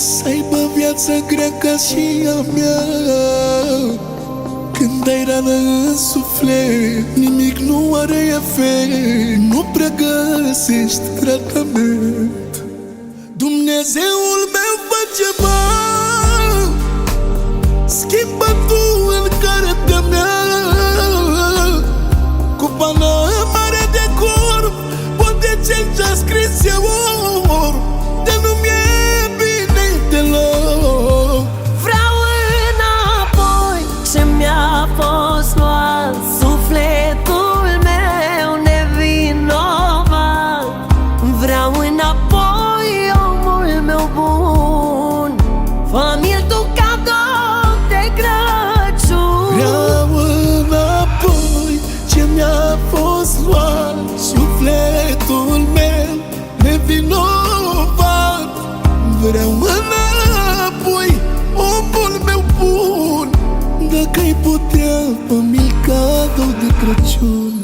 să aibă viața grea ca și a mea. Când ai rană în suflet, nimic nu are efect, nu prea găsești tratament. Dumnezeul meu fă ceva, schimbă tu în cartea mea. Cu pană mare de corp, poate ce-a scris eu, de nu mi-e bine deloc. Vreau înapoi ce mi-a fost luat, sufletul meu nevinovat. Vreau înapoi omul meu bun, fă-mi-l tu cadou de Crăciun. Vreau înapoi ce mi-a fost luat, sufletul meu nevinovat. Vreau înapoi omul meu bun, dacă-i putea, fă-mi-l cadou de Crăciun.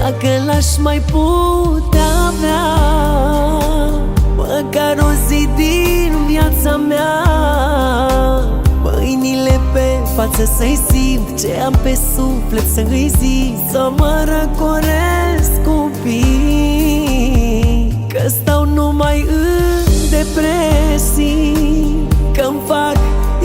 Dacă l-aș mai putea avea, măcar o zi din viața mea, mâinile pe față să-i simt, ce am pe suflet să-i zic, să mă răcoresc un pic, că stau numai în depresii, că-mi fac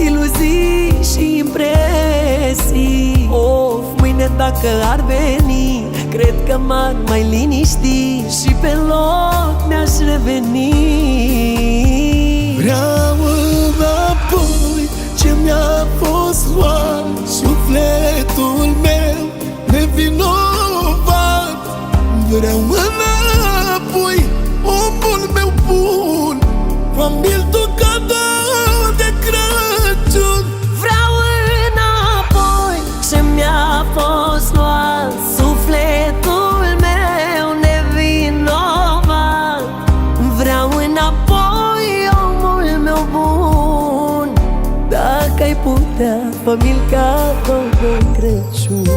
iluzii și impresii. Of, mâine dacă ar veni, cred că m-ar mai liniști și pe loc mi-aș reveni. Vreau înapoi ce mi-a fost luat, sufletul meu nevinovat. Vreau înapoi omul meu bun, fă-mi-l tu cadou de Crăciun. Vreau înapoi ce mi-a fost luat, sufletul meu nevinovat. Vreau înapoi omul meu bun, dacă-ai putea, fă-mi-l cadou de Crăciun.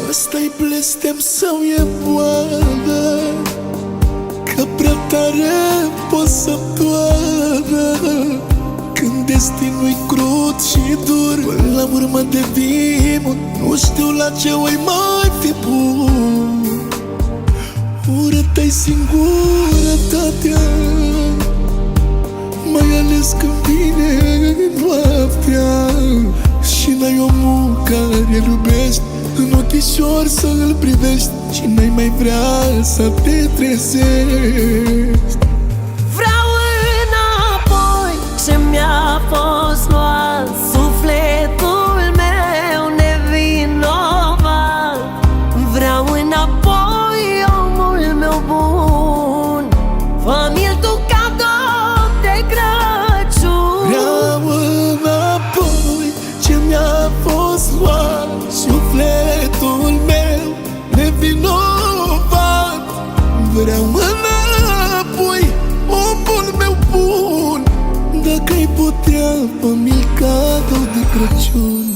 Ăsta-i blestem sau e boală, că prea tare poți să doară. Când destinul-i crud și dur, până la urmă devii mut, nu știu la ce oi mai fi bun. Ură-te-i singurătatea, mai ales când vine noaptea și n-ai omul care iubești în ochișor să-l privești și n-ai mai vrea să te trezești. Vreau înapoi ce mi-a fost luat, sufletul meu nevinovat. Vreau înapoi omul meu bun, fă-mi-l tu cadou de Crăciun. Vreau înapoi ce mi-a fost luat, sufletul meu nevinovat. Vreau înapoi omul meu bun, dacă-i putea, fă-mi-l cadou de Crăciun.